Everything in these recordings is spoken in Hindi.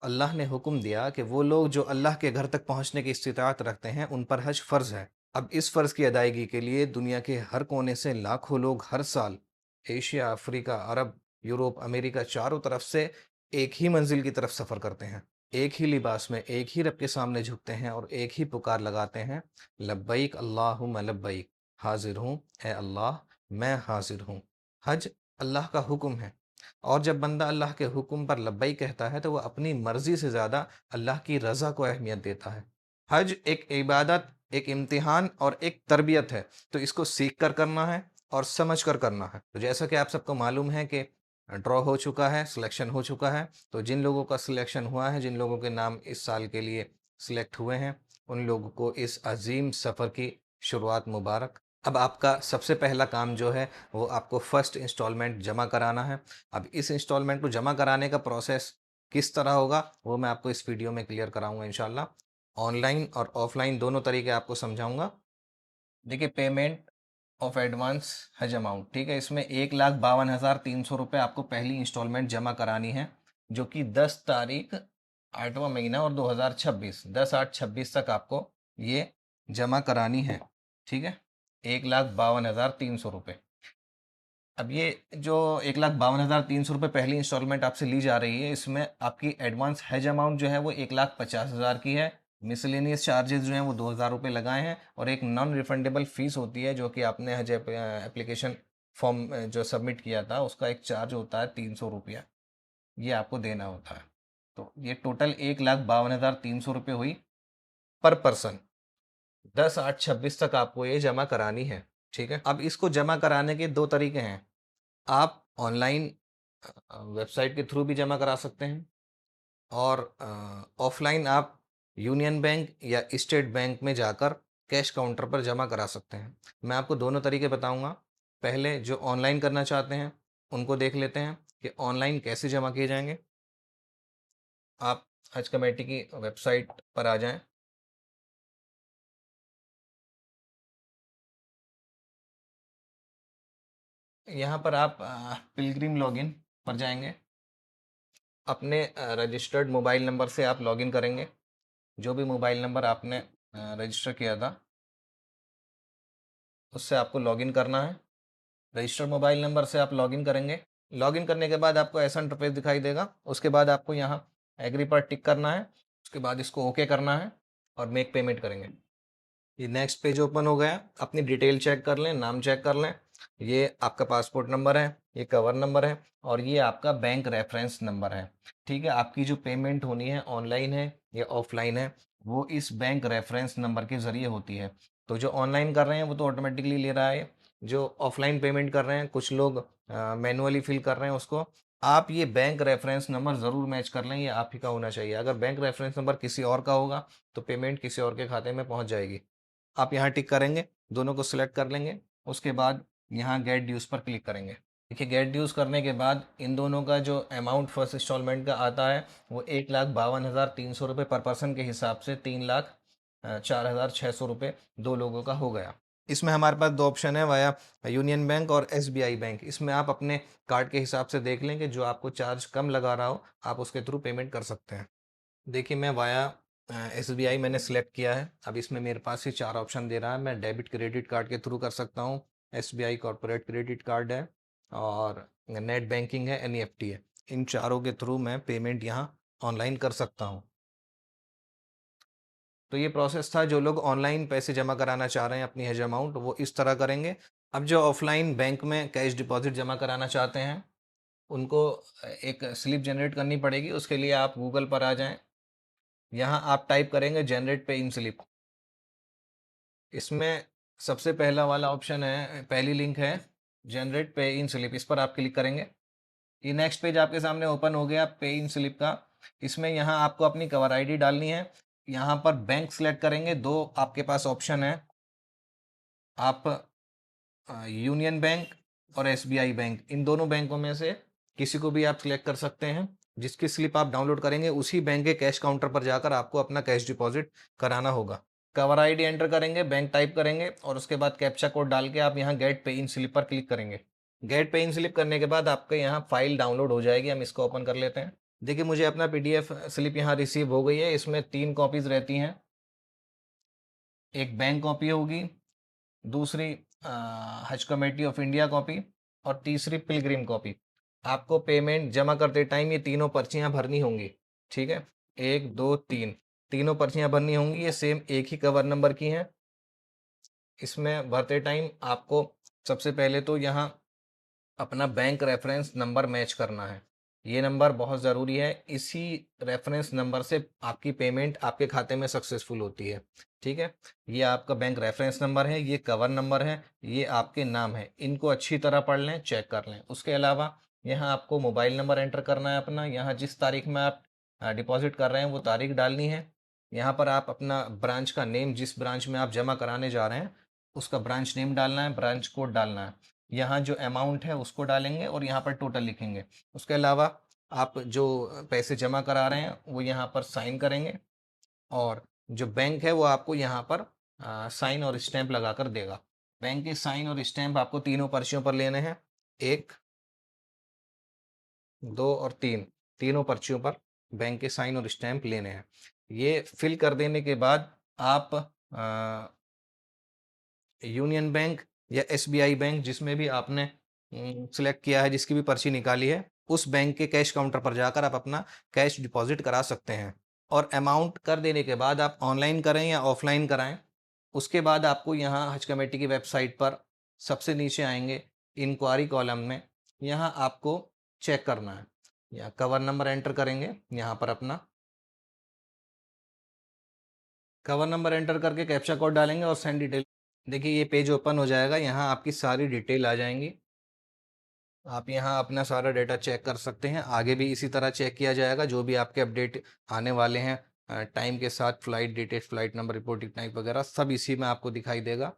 अल्लाह ने हुक्म दिया कि वो लोग जो अल्लाह के घर तक पहुंचने की इस्तिताअत रखते हैं उन पर हज फ़र्ज़ है। अब इस फ़र्ज़ की अदायगी के लिए दुनिया के हर कोने से लाखों लोग हर साल एशिया, अफ्रीका, अरब, यूरोप, अमेरिका चारों तरफ से एक ही मंजिल की तरफ सफ़र करते हैं। एक ही लिबास में एक ही रब के सामने झुकते हैं और एक ही पुकार लगाते हैं, लब्बैक अल्लाहुम्मा लब्बैक, हाज़िर हूँ ए अल्लाह, मैं हाज़िर हूँ। हज अल्लाह का हुक्म है और जब बंदा अल्लाह के हुक्म पर लब्बैक कहता है तो वह अपनी मर्ज़ी से ज़्यादा अल्लाह की रज़ा को अहमियत देता है। हज एक इबादत, एक इम्तिहान और एक तरबियत है, तो इसको सीख कर करना है और समझ कर करना है। तो जैसा कि आप सबको मालूम है कि ड्रॉ हो चुका है, सिलेक्शन हो चुका है, तो जिन लोगों का सिलेक्शन हुआ है, जिन लोगों के नाम इस साल के लिए सिलेक्ट हुए हैं, उन लोगों को इस अज़ीम सफ़र की शुरुआत मुबारक। अब आपका सबसे पहला काम जो है वो आपको फर्स्ट इंस्टॉलमेंट जमा कराना है। अब इस इंस्टॉलमेंट को जमा कराने का प्रोसेस किस तरह होगा वो मैं आपको इस वीडियो में क्लियर कराऊंगा इंशाल्लाह। ऑनलाइन और ऑफलाइन दोनों तरीके आपको समझाऊंगा। देखिए, पेमेंट ऑफ एडवांस हज अमाउंट, ठीक है, इसमें 1,52,300 रुपये आपको पहली इंस्टॉलमेंट जमा करानी है, जो कि 10 तारीख 8वां महीना और 2026 10/8/26 तक आपको ये जमा करानी है। ठीक है, 1,52,300 रुपये। अब ये जो 1,52,300 रुपये पहली इंस्टॉलमेंट आपसे ली जा रही है, इसमें आपकी एडवांस हैज अमाउंट जो है वो 1,50,000 की है। मिसलेनियस चार्जेस जो हैं वो 2,000 रुपये लगाए हैं और एक नॉन रिफंडेबल फ़ीस होती है जो कि आपने हज एप्लीकेशन फॉर्म जो सबमिट किया था उसका एक चार्ज होता है 300 रुपया, ये आपको देना होता है। तो ये टोटल 1,52,300 रुपये हुई पर पर्सन। 10/8/26 तक आपको ये जमा करानी है। ठीक है, अब इसको जमा कराने के दो तरीके हैं। आप ऑनलाइन वेबसाइट के थ्रू भी जमा करा सकते हैं और ऑफलाइन आप यूनियन बैंक या स्टेट बैंक में जाकर कैश काउंटर पर जमा करा सकते हैं। मैं आपको दोनों तरीके बताऊंगा। पहले जो ऑनलाइन करना चाहते हैं उनको देख लेते हैं कि ऑनलाइन कैसे जमा किए जाएंगे। आप हज कमेटी की वेबसाइट पर आ जाएं। यहाँ पर आप पिलग्रिम लॉगिन पर जाएंगे। अपने रजिस्टर्ड मोबाइल नंबर से आप लॉगिन करेंगे। जो भी मोबाइल नंबर आपने रजिस्टर किया था उससे आपको लॉगिन करना है। रजिस्टर्ड मोबाइल नंबर से आप लॉगिन करेंगे। लॉगिन करने के बाद आपको ऐसा इंटरफेस दिखाई देगा। उसके बाद आपको यहाँ एग्री पर टिक करना है। उसके बाद इसको ओके करना है और मेक पेमेंट करेंगे। ये नेक्स्ट पेज ओपन हो गया। अपनी डिटेल चेक कर लें, नाम चेक कर लें। ये आपका पासपोर्ट नंबर है, ये कवर नंबर है और ये आपका बैंक रेफरेंस नंबर है। ठीक है, आपकी जो पेमेंट होनी है ऑनलाइन है या ऑफलाइन है वो इस बैंक रेफरेंस नंबर के ज़रिए होती है। तो जो ऑनलाइन कर रहे हैं वो तो ऑटोमेटिकली ले रहा है। जो ऑफलाइन पेमेंट कर रहे हैं कुछ लोग मैनुअली फिल कर रहे हैं उसको। आप ये बैंक रेफरेंस नंबर ज़रूर मैच कर लें, ये आप ही का होना चाहिए। अगर बैंक रेफरेंस नंबर किसी और का होगा तो पेमेंट किसी और के खाते में पहुंच जाएगी। आप यहाँ टिक करेंगे, दोनों को सिलेक्ट कर लेंगे। उसके बाद यहाँ गेट ड्यूज़ पर क्लिक करेंगे। देखिए, गेट ड्यूज़ करने के बाद इन दोनों का जो अमाउंट फर्स्ट इंस्टॉलमेंट का आता है वो 1,52,300 रुपये पर पर्सन के हिसाब से 3,04,600 रुपये दो लोगों का हो गया। इसमें हमारे पास दो ऑप्शन है, वाया यूनियन बैंक और एसबीआई बैंक। इसमें आप अपने कार्ड के हिसाब से देख लें कि जो आपको चार्ज कम लगा रहा हो आप उसके थ्रू पेमेंट कर सकते हैं। देखिए, मैं वाया एसबीआई मैंने सेलेक्ट किया है। अब इसमें मेरे पास ही चार ऑप्शन दे रहा है। मैं डेबिट क्रेडिट कार्ड के थ्रू कर सकता हूँ, एसबीआई कॉर्पोरेट क्रेडिट कार्ड है और नेट बैंकिंग है, एनईएफटी है। इन चारों के थ्रू मैं पेमेंट यहाँ ऑनलाइन कर सकता हूँ। तो ये प्रोसेस था। जो लोग ऑनलाइन पैसे जमा कराना चाह रहे हैं अपनी हज अमाउंट वो इस तरह करेंगे। अब जो ऑफलाइन बैंक में कैश डिपॉजिट जमा कराना चाहते हैं उनको एक स्लिप जनरेट करनी पड़ेगी। उसके लिए आप गूगल पर आ जाएं। यहाँ आप टाइप करेंगे जनरेट पे इन स्लिप। इसमें सबसे पहला वाला ऑप्शन है, पहली लिंक है जनरेट पे इन स्लिप, इस पर आप क्लिक करेंगे। ये नेक्स्ट पेज आपके सामने ओपन हो गया पे इन स्लिप का। इसमें यहाँ आपको अपनी कवर आईडी डालनी है। यहाँ पर बैंक सिलेक्ट करेंगे। दो आपके पास ऑप्शन है, आप यूनियन बैंक और एसबीआई बैंक, इन दोनों बैंकों में से किसी को भी आप सिलेक्ट कर सकते हैं। जिसकी स्लिप आप डाउनलोड करेंगे उसी बैंक के कैश काउंटर पर जाकर आपको अपना कैश डिपॉजिट कराना होगा। कवर आईडी एंटर करेंगे, बैंक टाइप करेंगे और उसके बाद कैप्चा कोड डाल के आप यहाँ गेट पे इन स्लिप पर क्लिक करेंगे। गेट पे इन स्लिप करने के बाद आपके यहाँ फाइल डाउनलोड हो जाएगी। हम इसको ओपन कर लेते हैं। देखिए, मुझे अपना पीडीएफ स्लिप यहाँ रिसीव हो गई है। इसमें 3 कॉपीज़ रहती हैं। एक बैंक कॉपी होगी, दूसरी हज कमेटी ऑफ इंडिया कॉपी और तीसरी पिलग्रिम कॉपी। आपको पेमेंट जमा करते टाइम ये तीनों पर्चियाँ भरनी होंगी, ठीक है? 1, 2, 3 तीनों पर्चियाँ भरनी होंगी। ये सेम एक ही कवर नंबर की हैं। इसमें भरते टाइम आपको सबसे पहले तो यहाँ अपना बैंक रेफरेंस नंबर मैच करना है। ये नंबर बहुत ज़रूरी है। इसी रेफरेंस नंबर से आपकी पेमेंट आपके खाते में सक्सेसफुल होती है, ठीक है? ये आपका बैंक रेफरेंस नंबर है, ये कवर नंबर है, ये आपके नाम है। इनको अच्छी तरह पढ़ लें, चेक कर लें। उसके अलावा यहाँ आपको मोबाइल नंबर एंटर करना है अपना। यहाँ जिस तारीख में आप डिपॉजिट कर रहे हैं वो तारीख डालनी है। यहाँ पर आप अपना ब्रांच का नेम, जिस ब्रांच में आप जमा कराने जा रहे हैं उसका ब्रांच नेम डालना है, ब्रांच कोड डालना है। यहाँ जो अमाउंट है उसको डालेंगे और यहाँ पर टोटल लिखेंगे। उसके अलावा आप जो पैसे जमा करा रहे हैं वो यहाँ पर साइन करेंगे और जो बैंक है वो आपको यहाँ पर साइन और स्टैंप लगा कर देगा। बैंक के साइन और स्टैंप आपको तीनों पर्चियों पर लेने हैं। 1, 2 और 3 तीनों पर्चियों पर बैंक के साइन और स्टैंप लेने हैं। ये फिल कर देने के बाद आप यूनियन बैंक या एसबीआई बैंक, जिसमें भी आपने सिलेक्ट किया है, जिसकी भी पर्ची निकाली है, उस बैंक के कैश काउंटर पर जाकर आप अपना कैश डिपॉजिट करा सकते हैं। और अमाउंट कर देने के बाद आप ऑनलाइन करें या ऑफलाइन कराएं, उसके बाद आपको यहाँ हज कमेटी की वेबसाइट पर सबसे नीचे आएंगे इंक्वायरी कॉलम में। यहाँ आपको चेक करना है। यहाँ कवर नंबर एंटर करेंगे, यहाँ पर अपना कवर नंबर एंटर करके कैप्चा कोड डालेंगे और सेंड डिटेल। देखिए, ये पेज ओपन हो जाएगा। यहाँ आपकी सारी डिटेल आ जाएंगी। आप यहाँ अपना सारा डेटा चेक कर सकते हैं। आगे भी इसी तरह चेक किया जाएगा। जो भी आपके अपडेट आने वाले हैं टाइम के साथ, flight detail, flight number, reporting type वगैरह सब इसी में आपको दिखाई देगा।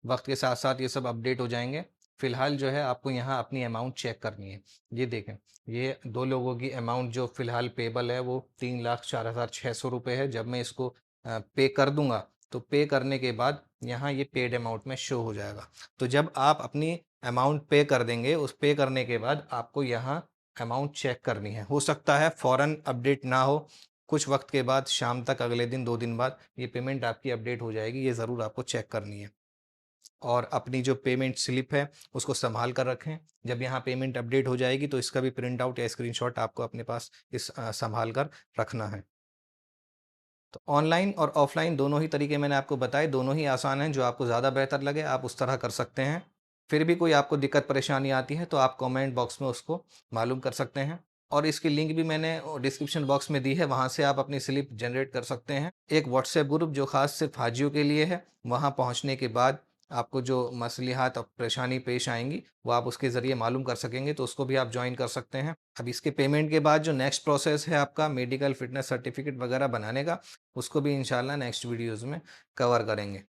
वक्त के साथ साथ ये सब अपडेट हो जाएंगे। फिलहाल जो है आपको यहाँ अपनी अमाउंट चेक करनी है। ये देखें, ये 2 लोगों की अमाउंट जो फिलहाल पेबल है वो 3,04,600 रुपये है। जब मैं इसको पे कर दूंगा तो पे करने के बाद यहाँ ये पेड अमाउंट में शो हो जाएगा। तो जब आप अपनी अमाउंट पे कर देंगे, उस पे करने के बाद आपको यहाँ अमाउंट चेक करनी है। हो सकता है फ़ौरन अपडेट ना हो, कुछ वक्त के बाद, शाम तक, अगले दिन, 2 दिन बाद ये पेमेंट आपकी अपडेट हो जाएगी। ये ज़रूर आपको चेक करनी है। और अपनी जो पेमेंट स्लिप है उसको संभाल कर रखें। जब यहाँ पेमेंट अपडेट हो जाएगी तो इसका भी प्रिंट आउट या स्क्रीनशॉट आपको अपने पास संभाल कर रखना है। तो ऑनलाइन और ऑफलाइन दोनों ही तरीके मैंने आपको बताए। दोनों ही आसान हैं। जो आपको ज़्यादा बेहतर लगे आप उस तरह कर सकते हैं। फिर भी कोई आपको दिक्कत परेशानी आती है तो आप कमेंट बॉक्स में उसको मालूम कर सकते हैं। और इसकी लिंक भी मैंने डिस्क्रिप्शन बॉक्स में दी है, वहाँ से आप अपनी स्लिप जनरेट कर सकते हैं। एक व्हाट्सएप ग्रुप जो ख़ास सिर्फ हाजियों के लिए है, वहाँ पहुँचने के बाद आपको जो मसलिहात और परेशानी पेश आएंगी वो आप उसके ज़रिए मालूम कर सकेंगे, तो उसको भी आप ज्वाइन कर सकते हैं। अब इसके पेमेंट के बाद जो नेक्स्ट प्रोसेस है आपका मेडिकल फिटनेस सर्टिफिकेट वगैरह बनाने का, उसको भी इंशाल्लाह नेक्स्ट वीडियोज़ में कवर करेंगे।